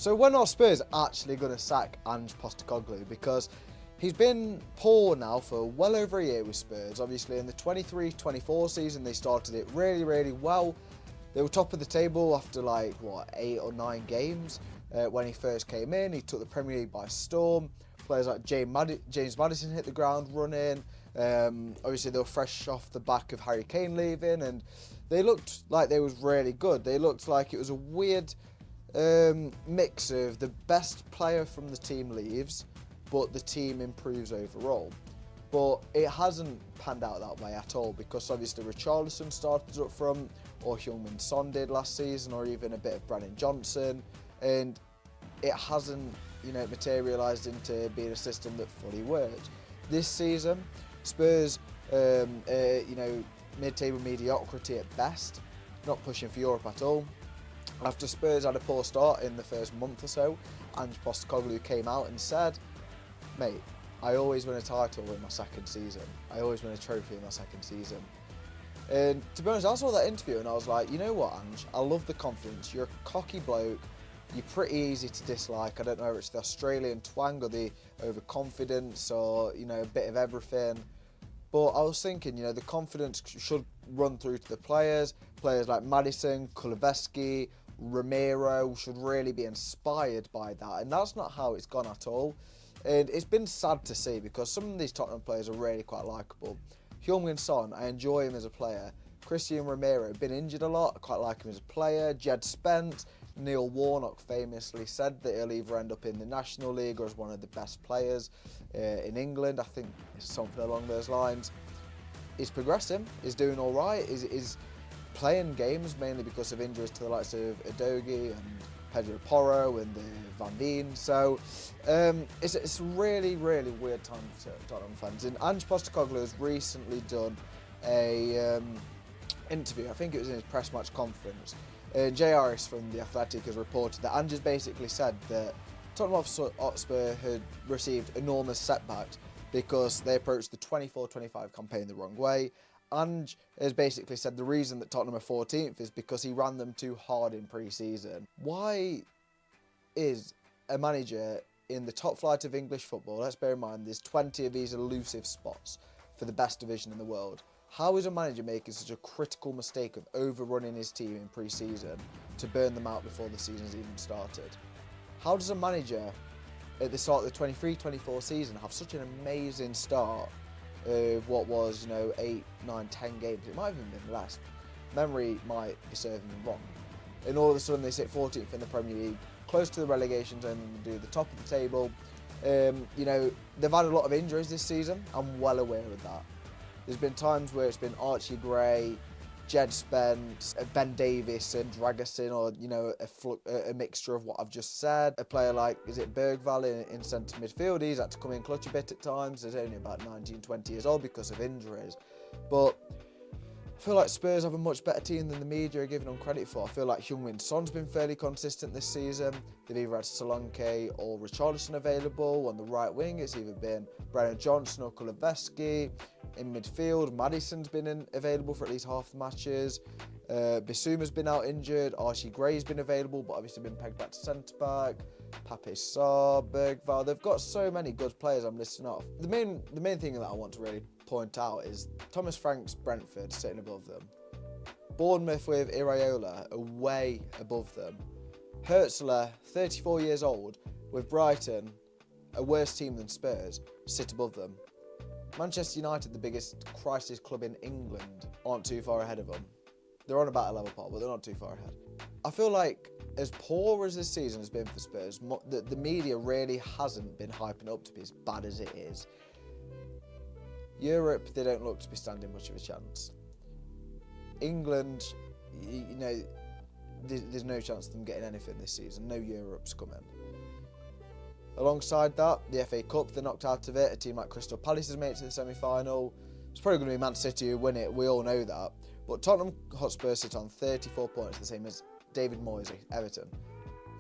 So when are Spurs actually going to sack Ange Postecoglou? Because he's been poor now for well over a year with Spurs. Obviously in the 23-24 season they started it really, really well. They were top of the table after 8 or 9 games. When he first came in, he took the Premier League by storm. Players like James Maddison hit the ground running. Obviously they were fresh off the back of Harry Kane leaving, and they looked like they was really good. They looked like it was a weird mix of the best player from the team leaves, but the team improves overall. But it hasn't panned out that way at all, because obviously Richarlison started up front, or Heung-min Son did last season, or even a bit of Brennan Johnson, and it hasn't, materialised into being a system that fully worked. This season, Spurs, mid-table mediocrity at best, not pushing for Europe at all. After Spurs had a poor start in the first month or so, Ange Postecoglou came out and said, "Mate, I always win a title in my second season. I always win a trophy in my second season." And to be honest, I saw that interview and I was like, you know what, Ange? I love the confidence. You're a cocky bloke. You're pretty easy to dislike. I don't know whether it's the Australian twang or the overconfidence or, a bit of everything. But I was thinking, the confidence should run through to the players. Players like Maddison, Kulusevski, Romero should really be inspired by that. And that's not how it's gone at all. And it's been sad to see, because some of these Tottenham players are really quite likeable. Heung-min Son, I enjoy him as a player. Christian Romero, been injured a lot, I quite like him as a player. Jed Spence, Neil Warnock famously said that he'll either end up in the National League or as one of the best players in England. I think it's something along those lines. He's progressing, he's doing all right, he's playing games mainly because of injuries to the likes of Udogie and Pedro Porro and Van Veen. So it's a really, really weird time for Tottenham fans. And Ange Postecoglou has recently done a interview, I think it was in his press match conference. Jay Harris from The Athletic has reported that Ange has basically said that Tottenham Hotspur had received enormous setbacks because they approached the 24-25 campaign the wrong way. Ange has basically said the reason that Tottenham are 14th is because he ran them too hard in pre-season. Why is a manager in the top flight of English football, let's bear in mind there's 20 of these elusive spots for the best division in the world, how is a manager making such a critical mistake of overrunning his team in pre-season to burn them out before the season's even started? How does a manager at the start of the 23-24 season have such an amazing start of what was, 8, 9, 10 games? It might have even been less. Memory might be serving them wrong. And all of a sudden they sit 14th in the Premier League, close to the relegation zone and do the top of the table. They've had a lot of injuries this season. I'm well aware of that. There's been times where it's been Archie Gray, Jed Spence, Ben Davis and Dragusin, or, a mixture of what I've just said. A player like, is it Bergvall in centre midfield? He's had to come in clutch a bit at times. He's only about 19, 20 years old because of injuries. But I feel like Spurs have a much better team than the media are giving them credit for. I feel like Heung-min Son's been fairly consistent this season. They've either had Solanke or Richarlison available. On the right wing, it's either been Brennan Johnson or Kulusevski. In midfield, Maddison's been available for at least half the matches. Bissouma's been out injured. Archie Gray's been available, but obviously been pegged back to centre-back. Pape Sarr, Bergvall. They've got so many good players I'm listing off. The main thing that I want to really point out is Thomas Frank's Brentford sitting above them. Bournemouth with Iraola are way above them. Hertzler, 34 years old, with Brighton, a worse team than Spurs, sit above them. Manchester United, the biggest crisis club in England, aren't too far ahead of them. They're on about a level par, but they're not too far ahead. I feel like as poor as this season has been for Spurs, the media really hasn't been hyping up to be as bad as it is. Europe, they don't look to be standing much of a chance. England, there's no chance of them getting anything this season. No Europe's coming. Alongside that, the FA Cup, they're knocked out of it. A team like Crystal Palace has made it to the semi-final. It's probably going to be Man City who win it. We all know that. But Tottenham Hotspur sit on 34 points, the same as David Moyes, Everton.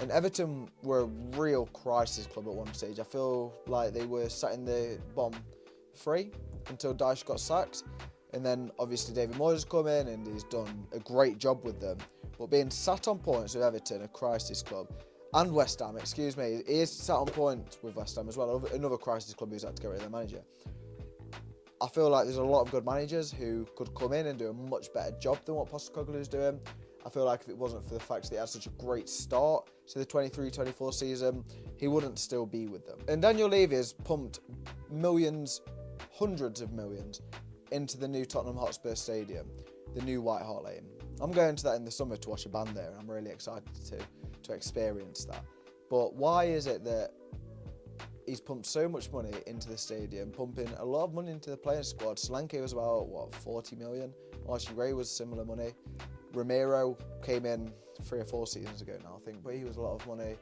And Everton were a real crisis club at one stage. I feel like they were sat in the bottom 3 until Dyche got sacked. And then obviously David Moyes has come in and he's done a great job with them. But being sat on points with Everton, a crisis club, and West Ham, excuse me. He is sat on point with West Ham as well. Another crisis club who's had to get rid of their manager. I feel like there's a lot of good managers who could come in and do a much better job than what Postecoglou is doing. I feel like if it wasn't for the fact that he had such a great start to the 23-24 season, he wouldn't still be with them. And Daniel Levy has pumped millions, hundreds of millions, into the new Tottenham Hotspur Stadium, the new White Hart Lane. I'm going to that in the summer to watch a band there, and I'm really excited to experience that. But why is it that he's pumped so much money into the stadium, pumping a lot of money into the playing squad? Solanke was about, 40 million? Archie Gray was similar money. Romero came in 3 or 4 seasons ago now, I think, but he was a lot of money.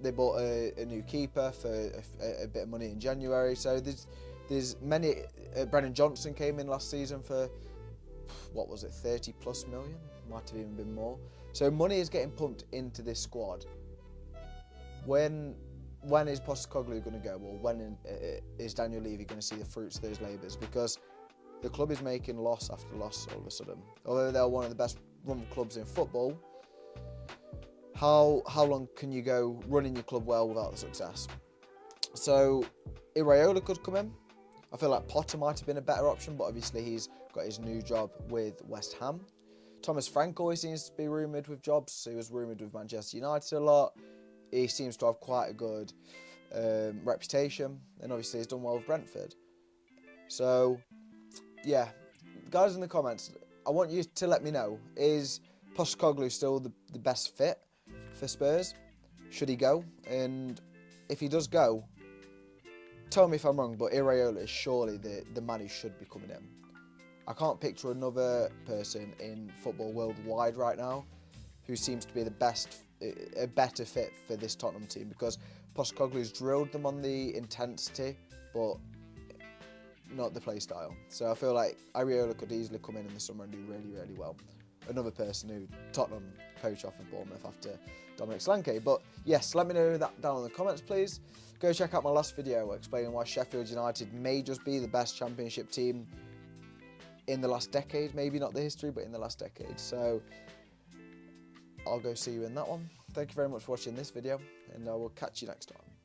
They bought a new keeper for a bit of money in January. So there's many. Brennan Johnson came in last season for, 30 plus million? Might have even been more. So money is getting pumped into this squad. When is Postecoglou going to go? Or when is Daniel Levy going to see the fruits of those labours? Because the club is making loss after loss all of a sudden. Although they're one of the best run clubs in football, how long can you go running your club well without the success? So Iraola could come in. I feel like Potter might have been a better option, but obviously he's got his new job with West Ham. Thomas Frank always seems to be rumoured with jobs. He was rumoured with Manchester United a lot. He seems to have quite a good reputation, and obviously he's done well with Brentford. So, yeah, guys in the comments, I want you to let me know, is Postecoglou still the best fit for Spurs? Should he go? And if he does go, tell me if I'm wrong, but Iraola is surely the man who should be coming in. I can't picture another person in football worldwide right now who seems to be a better fit for this Tottenham team, because Postecoglou's drilled them on the intensity, but not the play style. So I feel like Iraola could easily come in the summer and do really, really well. Another person who Tottenham poach off of Bournemouth after Dominic Solanke. But yes, let me know that down in the comments, please. Go check out my last video explaining why Sheffield United may just be the best championship team in the last decade. Maybe not the history, but in the last decade. So I'll go see you in that one. Thank you very much for watching this video, and I will catch you next time.